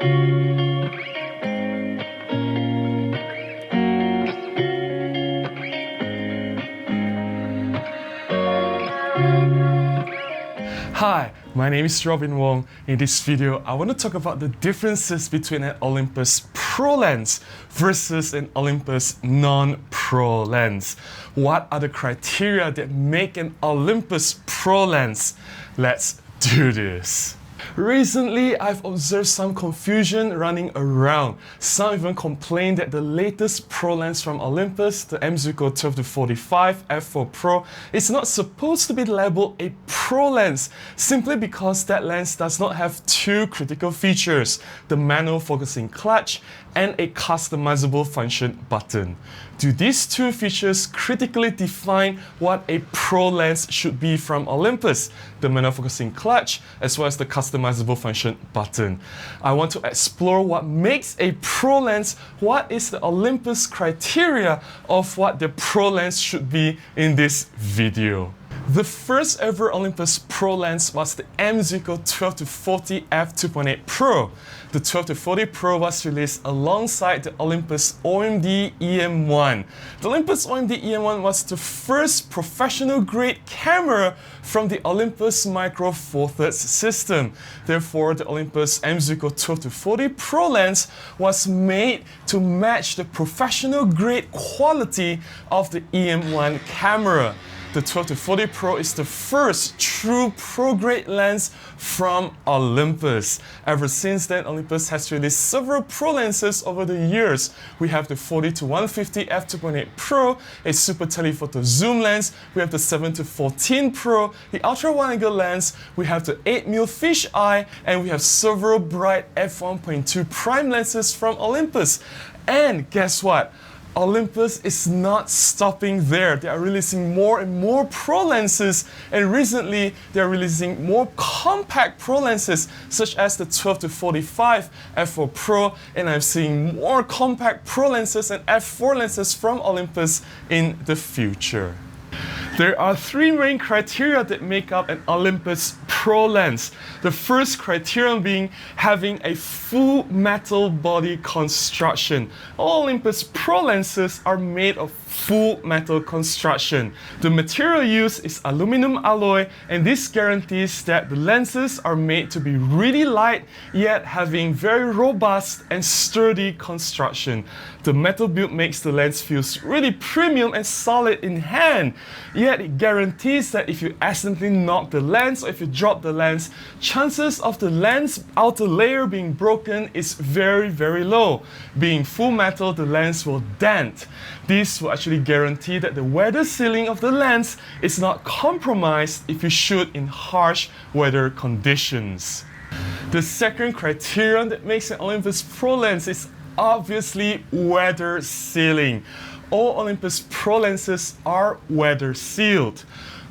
Hi, my name is Robin Wong. In this video, I want to talk about the differences between an Olympus Pro lens versus an Olympus non-Pro lens. What are the criteria that make an Olympus Pro lens? Let's do this. Recently, I've observed some confusion running around. Some even complain that the latest Pro lens from Olympus, the M.Zuiko 12-45 f4 Pro, is not supposed to be labeled a Pro lens simply because that lens does not have two critical features, the manual focusing clutch and a customizable function button. Do these two features critically define what a Pro lens should be from Olympus? The manual focusing clutch as well as the customizable function button. I want to explore what makes a Pro lens, what is the Olympus criteria of what the Pro lens should be in this video. The first ever Olympus Pro lens was the M.Zuiko 12-40 f2.8 Pro. The 12-40 Pro was released alongside the Olympus OMD EM1. The Olympus OMD EM1 was the first professional-grade camera from the Olympus Micro Four Thirds system. Therefore, the Olympus M.Zuiko 12-40 Pro lens was made to match the professional-grade quality of the EM1 camera. The 12-40 Pro is the first true pro-grade lens from Olympus. Ever since then, Olympus has released several Pro lenses over the years. We have the 40-150 f2.8 Pro, a super telephoto zoom lens. We have the 7-14 Pro, the ultra-wide-angle lens. We have the 8mm fisheye, and we have several bright f1.2 prime lenses from Olympus. And guess what? Olympus is not stopping there. They are releasing more and more Pro lenses, and recently they are releasing more compact Pro lenses such as the 12-45 f4 Pro, and I'm seeing more compact Pro lenses and f4 lenses from Olympus in the future. There are three main criteria that make up an Olympus Pro lens. The first criterion being having a full metal body construction. All Olympus Pro lenses are made of full metal construction. The material used is aluminum alloy, and this guarantees that the lenses are made to be really light yet having very robust and sturdy construction. The metal build makes the lens feel really premium and solid in hand, yet it guarantees that if you accidentally knock the lens or if you drop the lens, chances of the lens outer layer being broken is very, very low. Being full metal, the lens will dent. This will actually guarantee that the weather sealing of the lens is not compromised if you shoot in harsh weather conditions. The second criterion that makes an Olympus Pro lens is obviously weather sealing. All Olympus Pro lenses are weather sealed.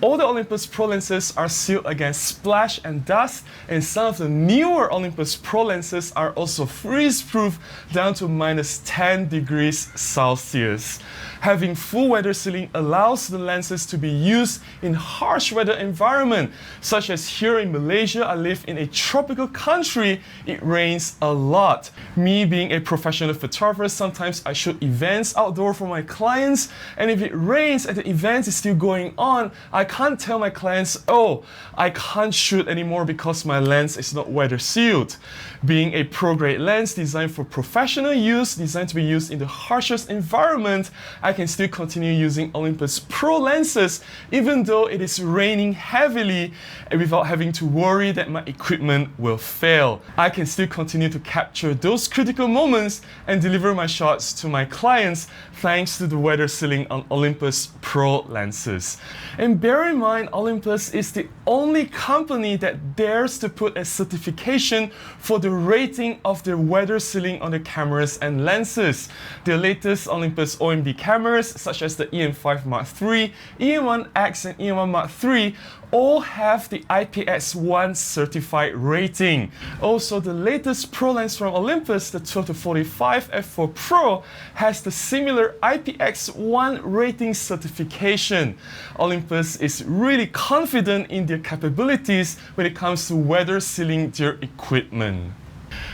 All the Olympus Pro lenses are sealed against splash and dust, and some of the newer Olympus Pro lenses are also freeze-proof down to -10 degrees Celsius. Having full weather sealing allows the lenses to be used in harsh weather environment, such as here in Malaysia. I live in a tropical country. It rains a lot. Me being a professional photographer, sometimes I shoot events outdoor for my clients, and if it rains and the event is still going on, I can't tell my clients, oh, I can't shoot anymore because my lens is not weather sealed. Being a pro-grade lens designed for professional use, designed to be used in the harshest environment, I can still continue using Olympus Pro lenses even though it is raining heavily and without having to worry that my equipment will fail. I can still continue to capture those critical moments and deliver my shots to my clients thanks to the weather sealing on Olympus Pro lenses. And bear in mind, Olympus is the only company that dares to put a certification for the rating of their weather sealing on the cameras and lenses. The latest Olympus OMD cameras, such as the EM5 Mark III, EM1X and EM1 Mark III, all have the IPX1 certified rating. Also, the latest Pro lens from Olympus, the 12-45 f4 Pro, has the similar IPX1 rating certification. Olympus is really confident in their capabilities when it comes to weather sealing their equipment.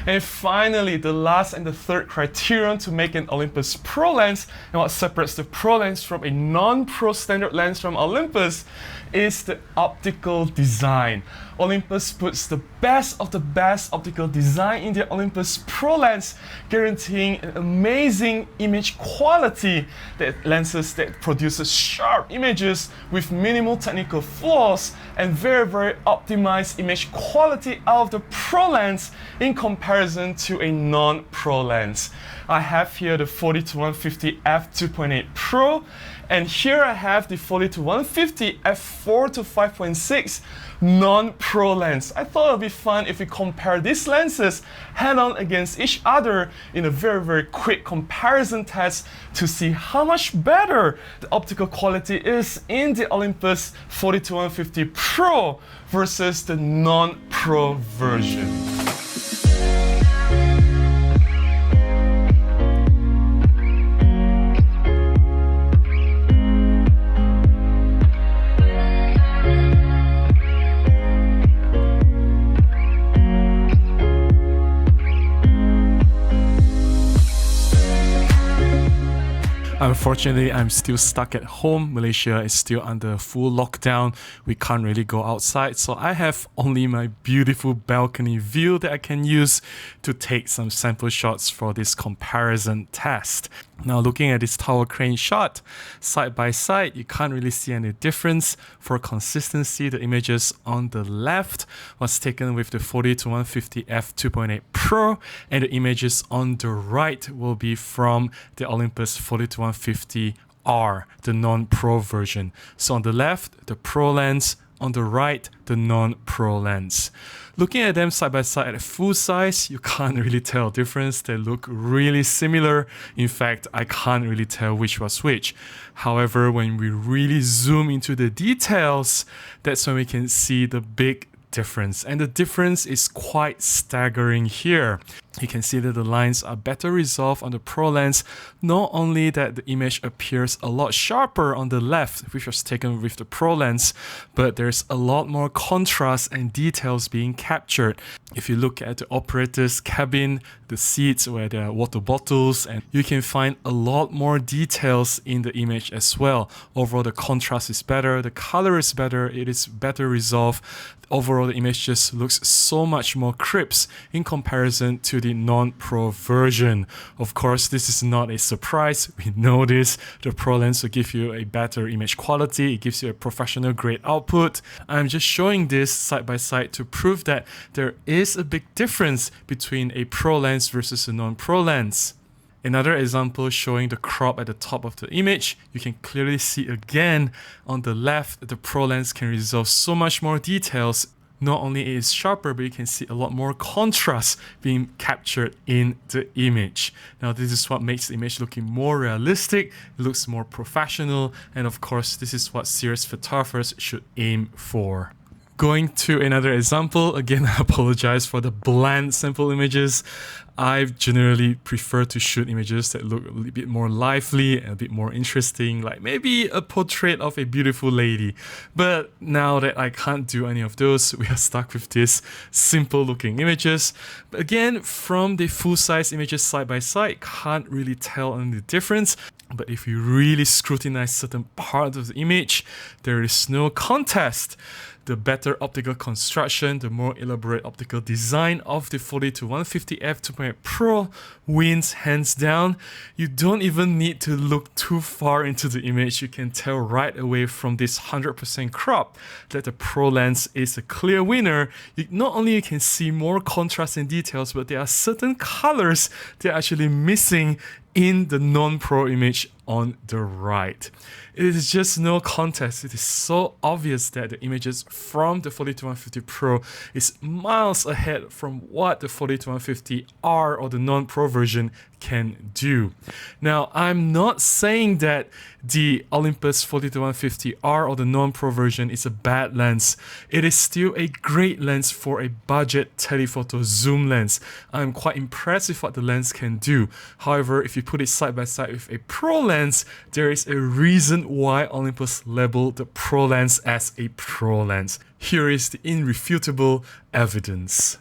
And finally, the last and the third criterion to make an Olympus Pro lens, and what separates the Pro lens from a non-Pro standard lens from Olympus, is the optical design. Olympus puts the best of the best optical design in the Olympus Pro lens, guaranteeing an amazing image quality, that lenses that produces sharp images with minimal technical flaws and very optimized image quality out of the Pro lens in comparison to a non-Pro lens. I have here the 40-150 f2.8 Pro, and here I have the 40-150 f4-5.6 non-Pro lens. I thought it would be fun if we compare these lenses head-on against each other in a very quick comparison test to see how much better the optical quality is in the Olympus 40-150 Pro versus the non-Pro version. Unfortunately, I'm still stuck at home. Malaysia is still under full lockdown. We can't really go outside, so I have only my beautiful balcony view that I can use to take some sample shots for this comparison test. Now, looking at this tower crane shot, side by side, you can't really see any difference. For consistency, the images on the left was taken with the 40-150 f2.8 Pro, and the images on the right will be from the Olympus 40-150 R, the non-Pro version. So on the left, the Pro lens, on the right, the non-Pro lens. Looking at them side by side at full size, you can't really tell a difference. They look really similar. In fact, I can't really tell which was which. However, when we really zoom into the details, that's when we can see the big difference. And the difference is quite staggering here. You can see that the lines are better resolved on the Pro lens. Not only that the image appears a lot sharper on the left, which was taken with the Pro lens, but there's a lot more contrast and details being captured. If you look at the operator's cabin, the seats where there are water bottles, and you can find a lot more details in the image as well. Overall, the contrast is better, the color is better, it is better resolved. Overall, the image just looks so much more crisp in comparison to the non-Pro version. Of course, this is not a surprise. We know this. The Pro lens will give you a better image quality. It gives you a professional grade output. I'm just showing this side by side to prove that there is a big difference between a Pro lens versus a non-Pro lens. Another example showing the crop at the top of the image, you can clearly see again on the left, the Pro lens can resolve so much more details. Not only it is sharper, but you can see a lot more contrast being captured in the image. Now, this is what makes the image looking more realistic, it looks more professional, and of course, this is what serious photographers should aim for. Going to another example, again, I apologize for the bland sample images. I generally prefer to shoot images that look a little bit more lively and a bit more interesting, like maybe a portrait of a beautiful lady. But now that I can't do any of those, we are stuck with these simple looking images. But again, from the full-size images side by side, can't really tell any difference. But if you really scrutinize certain parts of the image, there is no contest. The better optical construction, the more elaborate optical design of the 40-150 f2.8 Pro wins hands down. You don't even need to look too far into the image. You can tell right away from this 100% crop that the Pro lens is a clear winner. Not only you can see more contrast and details, but there are certain colors that are actually missing in the non-Pro image on the right. It is just no contest. It is so obvious that the images from the 40-150 Pro is miles ahead from what the 40-150 R or the non-Pro version can do. Now, I'm not saying that the Olympus 40-150 R or the non-Pro version is a bad lens. It is still a great lens for a budget telephoto zoom lens. I'm quite impressed with what the lens can do. However, if you put it side by side with a Pro lens, there is a reason why Olympus labeled the Pro lens as a Pro lens. Here is the irrefutable evidence.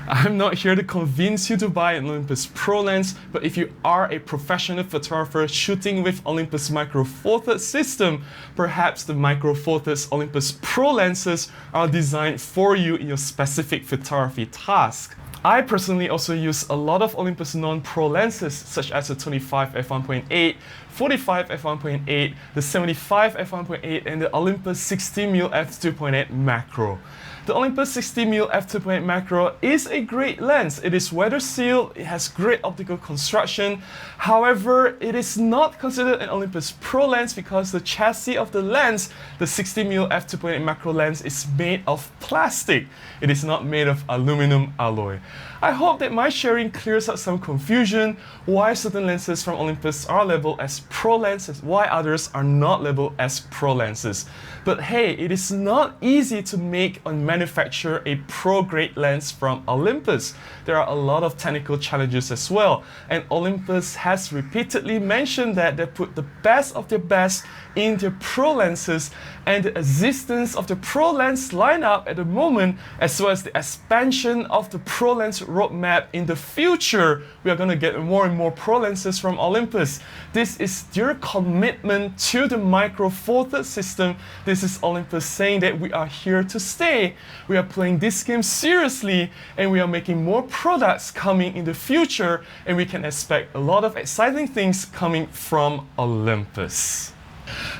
I'm not here to convince you to buy an Olympus Pro lens, but if you are a professional photographer shooting with Olympus Micro Four Thirds system, perhaps the Micro Four Thirds Olympus Pro lenses are designed for you in your specific photography task. I personally also use a lot of Olympus non-pro lenses such as the 25 f1.8, 45 f1.8, the 75 f1.8 and the Olympus 60mm f2.8 macro. The Olympus 60mm f2.8 macro is a great lens. It is weather sealed, it has great optical construction. However, it is not considered an Olympus Pro lens because the chassis of the lens, the 60mm f2.8 macro lens, is made of plastic. It is not made of aluminum alloy. I hope that my sharing clears up some confusion why certain lenses from Olympus are labeled as Pro lenses, why others are not labeled as Pro lenses. But hey, it is not easy to make and manufacture a pro-grade lens from Olympus. There are a lot of technical challenges as well, and Olympus has repeatedly mentioned that they put the best of their best in their Pro lenses, and the existence of the Pro lens lineup at the moment, as well as the expansion of the Pro lens roadmap in the future, we are going to get more and more Pro lenses from Olympus. This is their commitment to the Micro Four Thirds system. This is Olympus saying that we are here to stay. We are playing this game seriously, and we are making more products coming in the future, and we can expect a lot of exciting things coming from Olympus.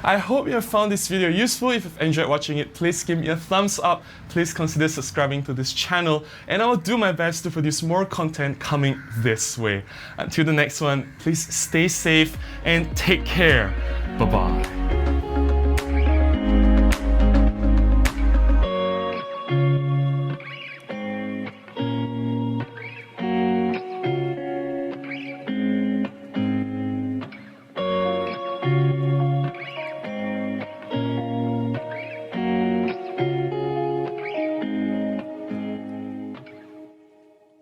I hope you have found this video useful. If you've enjoyed watching it, please give me a thumbs up. Please consider subscribing to this channel, and I will do my best to produce more content coming this way. Until the next one, please stay safe and take care. Bye-bye.